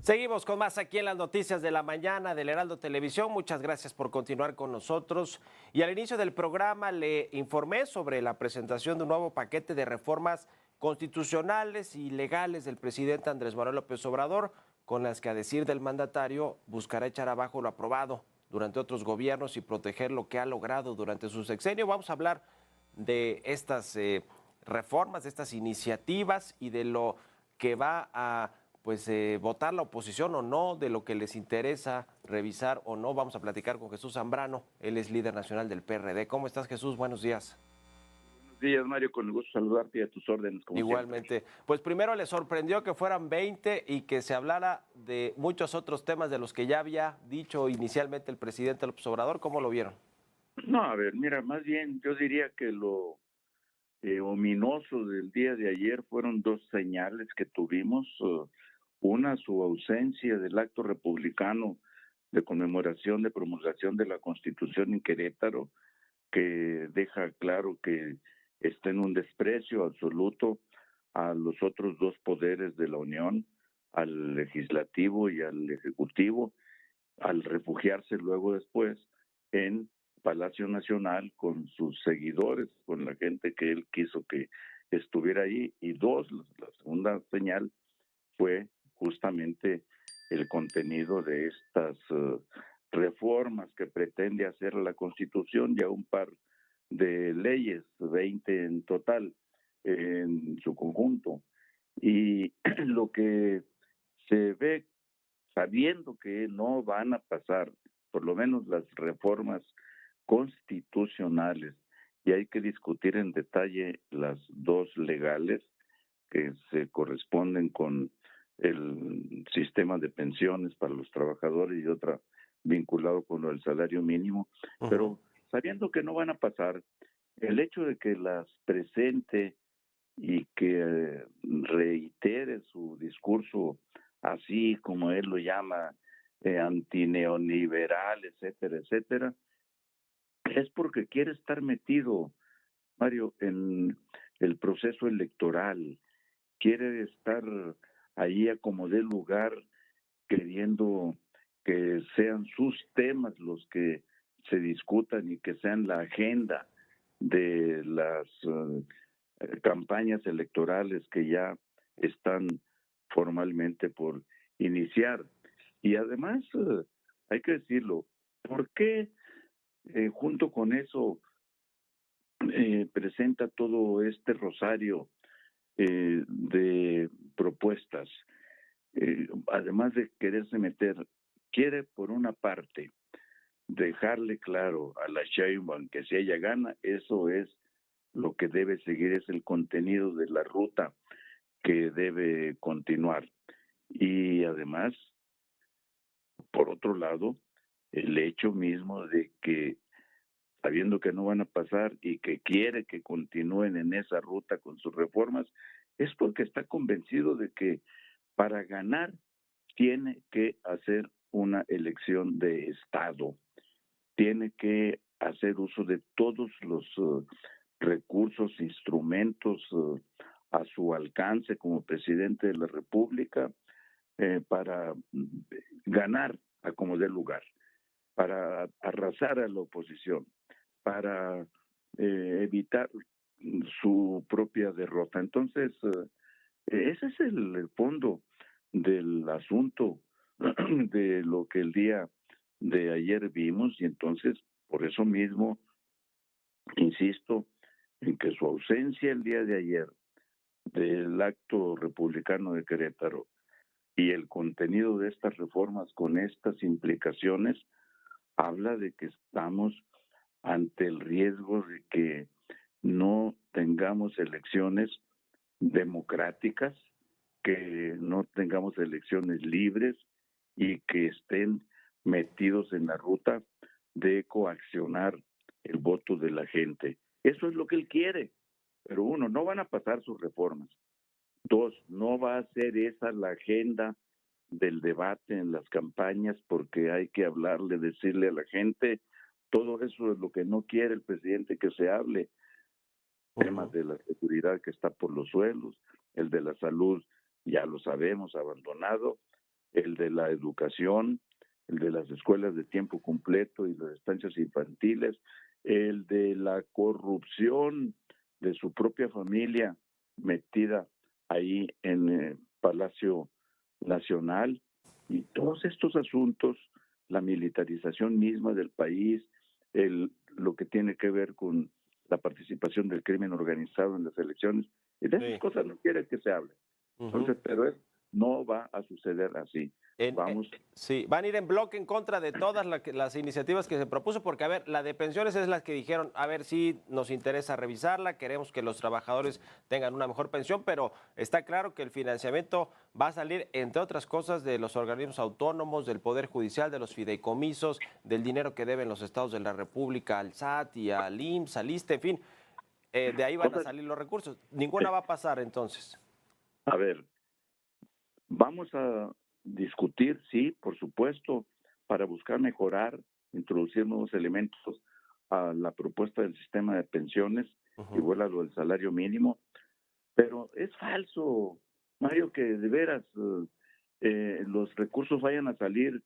Seguimos con más aquí en las noticias de la mañana del Heraldo Televisión. Muchas gracias por continuar con nosotros. Y al inicio del programa le informé sobre la presentación de un nuevo paquete de reformas constitucionales y legales del presidente Andrés Manuel López Obrador, con las que, a decir del mandatario, buscará echar abajo lo aprobado durante otros gobiernos y proteger lo que ha logrado durante su sexenio. Vamos a hablar de estas reformas, de estas iniciativas y de lo que va a votar la oposición o no, de lo que les interesa revisar o no. Vamos a platicar con Jesús Zambrano, él es líder nacional del PRD. ¿Cómo estás, Jesús? Buenos días. Buenos días, Mario, con el gusto de saludarte y a tus órdenes, como siempre. Igualmente. Pues primero le sorprendió que fueran 20 y que se hablara de muchos otros temas de los que ya había dicho inicialmente el presidente López Obrador. ¿Cómo lo vieron? No, a ver, mira, más bien yo diría que lo ominoso del día de ayer fueron dos señales que tuvimos. Una, su ausencia del acto republicano de conmemoración de promulgación de la Constitución en Querétaro, que deja claro que está en un desprecio absoluto a los otros dos poderes de la Unión, al legislativo y al ejecutivo, al refugiarse luego después en Palacio Nacional con sus seguidores, con la gente que él quiso que estuviera ahí. Y dos, la segunda señal fue justamente el contenido de estas reformas que pretende hacer la Constitución, ya un par de leyes, 20 en total, en su conjunto. Y lo que se ve, sabiendo que no van a pasar, por lo menos las reformas constitucionales, y hay que discutir en detalle las dos legales que se corresponden con el sistema de pensiones para los trabajadores y otra vinculado con el salario mínimo, pero sabiendo que no van a pasar, el hecho de que las presente y que reitere su discurso así como él lo llama, antineoliberal, etcétera, etcétera, es porque quiere estar metido, Mario, en el proceso electoral, quiere estar ahí a como dé lugar, queriendo que sean sus temas los que se discutan y que sean la agenda de las campañas electorales que ya están formalmente por iniciar. Y además, hay que decirlo, ¿por qué junto con eso presenta todo este rosario de propuestas? Además de quererse meter, quiere por una parte dejarle claro a la Sheinbaum que si ella gana, eso es lo que debe seguir, es el contenido de la ruta que debe continuar. Y además, por otro lado, el hecho mismo de que, sabiendo que no van a pasar y que quiere que continúen en esa ruta con sus reformas, es porque está convencido de que para ganar tiene que hacer una elección de Estado, tiene que hacer uso de todos los recursos, instrumentos a su alcance como presidente de la República para ganar a como dé lugar, para arrasar a la oposición, para evitar su propia derrota. Entonces, ese es el fondo del asunto de lo que el día de ayer vimos, y entonces por eso mismo insisto en que su ausencia el día de ayer del acto republicano de Querétaro y el contenido de estas reformas con estas implicaciones habla de que estamos ante el riesgo de que no tengamos elecciones democráticas, que no tengamos elecciones libres y que estén metidos en la ruta de coaccionar el voto de la gente. Eso es lo que él quiere. Pero uno, no van a pasar sus reformas. Dos, no va a ser esa la agenda del debate en las campañas, porque hay que hablarle, decirle a la gente, todo eso es lo que no quiere el presidente que se hable. Temas de la seguridad que está por los suelos, el de la salud, ya lo sabemos, abandonado, el de la educación, el de las escuelas de tiempo completo y las estancias infantiles, el de la corrupción de su propia familia metida ahí en el Palacio Nacional, y todos estos asuntos, la militarización misma del país, lo que tiene que ver con la participación del crimen organizado en las elecciones, y de esas Sí. cosas no quiere que se hable. Entonces, pero no va a suceder así. Vamos. Sí, van a ir en bloque en contra de todas las iniciativas que se propuso, porque, a ver, la de pensiones es la que dijeron, a ver, sí, nos interesa revisarla, queremos que los trabajadores tengan una mejor pensión, pero está claro que el financiamiento va a salir, entre otras cosas, de los organismos autónomos, del Poder Judicial, de los fideicomisos, del dinero que deben los estados de la República al SAT y al IMSS, al ISSSTE, en fin, de ahí van a salir los recursos. Ninguna va a pasar, entonces. A ver, vamos a discutir, sí, por supuesto, para buscar mejorar, introducir nuevos elementos a la propuesta del sistema de pensiones, igual a lo del salario mínimo, pero es falso, Mario, que de veras los recursos vayan a salir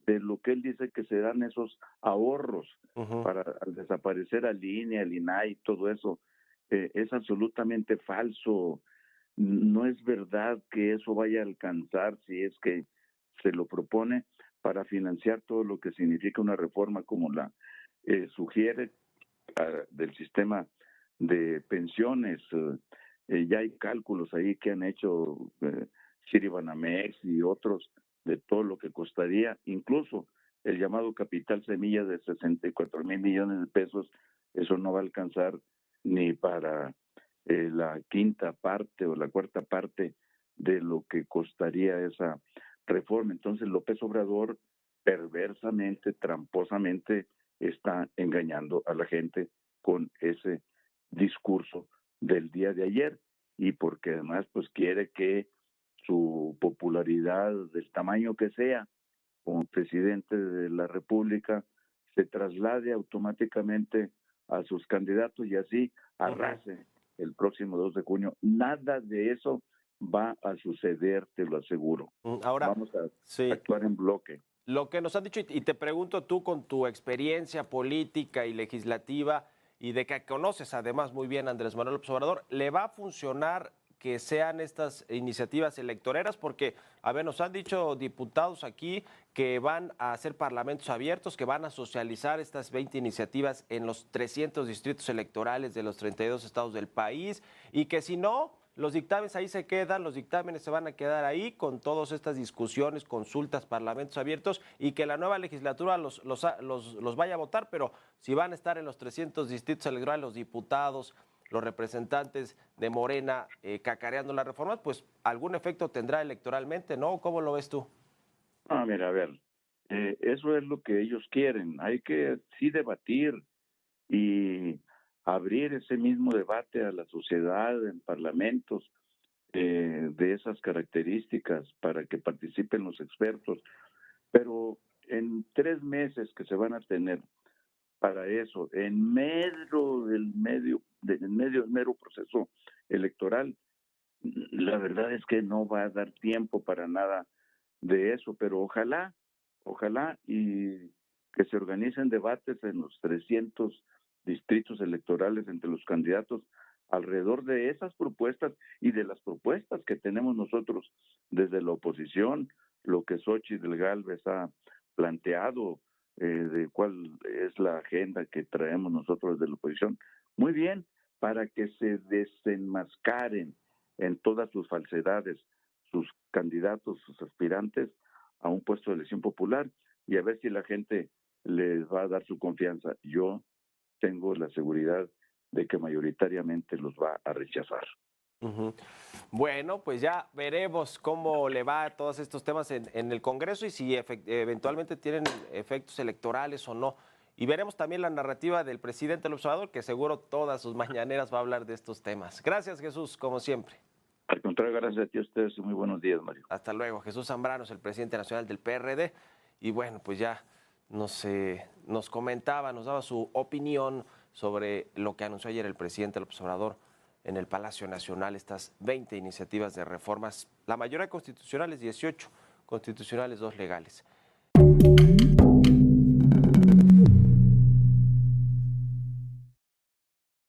de lo que él dice que serán esos ahorros para al desaparecer al INE, al INAI, todo eso. Es absolutamente falso. No es verdad que eso vaya a alcanzar, si es que se lo propone, para financiar todo lo que significa una reforma como la sugiere del sistema de pensiones. Ya hay cálculos ahí que han hecho Citibanamex y otros de todo lo que costaría, incluso el llamado capital semilla de 64,000 millones de pesos. Eso no va a alcanzar ni para la quinta parte o la cuarta parte de lo que costaría esa reforma. Entonces López Obrador perversamente, tramposamente, está engañando a la gente con ese discurso del día de ayer, y porque además pues quiere que su popularidad, del tamaño que sea, como presidente de la República, se traslade automáticamente a sus candidatos y así arrase el próximo 2 de junio. Nada de eso va a suceder, te lo aseguro. Ahora, Vamos a sí. actuar en bloque. Lo que nos han dicho, y te pregunto tú con tu experiencia política y legislativa, y de que conoces además muy bien a Andrés Manuel López Obrador, ¿le va a funcionar que sean estas iniciativas electoreras? Porque, a ver, nos han dicho diputados aquí que van a hacer parlamentos abiertos, que van a socializar estas 20 iniciativas en los 300 distritos electorales de los 32 estados del país, y que si no, los dictámenes ahí se quedan, los dictámenes se van a quedar ahí con todas estas discusiones, consultas, parlamentos abiertos, y que la nueva legislatura los vaya a votar, pero si van a estar en los 300 distritos electorales los diputados, los representantes de Morena cacareando las reformas, pues algún efecto tendrá electoralmente, ¿no? ¿Cómo lo ves tú? Mira, a ver, eso es lo que ellos quieren. Hay que sí debatir y abrir ese mismo debate a la sociedad en parlamentos de esas características para que participen los expertos. Pero en 3 meses que se van a tener para eso, en medio del mero proceso electoral, la verdad es que no va a dar tiempo para nada de eso, pero ojalá y que se organicen debates en los 300 distritos electorales entre los candidatos alrededor de esas propuestas y de las propuestas que tenemos nosotros desde la oposición, lo que Xóchitl Gálvez ha planteado, de cuál es la agenda que traemos nosotros desde la oposición. Muy bien, para que se desenmascaren en todas sus falsedades sus candidatos, sus aspirantes a un puesto de elección popular, y a ver si la gente les va a dar su confianza. Yo tengo la seguridad de que mayoritariamente los va a rechazar. Bueno, pues ya veremos cómo le va a todos estos temas en el Congreso y si eventualmente tienen efectos electorales o no. Y veremos también la narrativa del presidente López Obrador, que seguro todas sus mañaneras va a hablar de estos temas. Gracias, Jesús, como siempre. Al contrario, gracias a ti a ustedes y muy buenos días, Mario. Hasta luego. Jesús Zambrano es el presidente nacional del PRD. Y bueno, pues ya nos comentaba, nos daba su opinión sobre lo que anunció ayer el presidente López Obrador en el Palacio Nacional, estas 20 iniciativas de reformas, la mayoría constitucionales, 18, constitucionales, dos legales.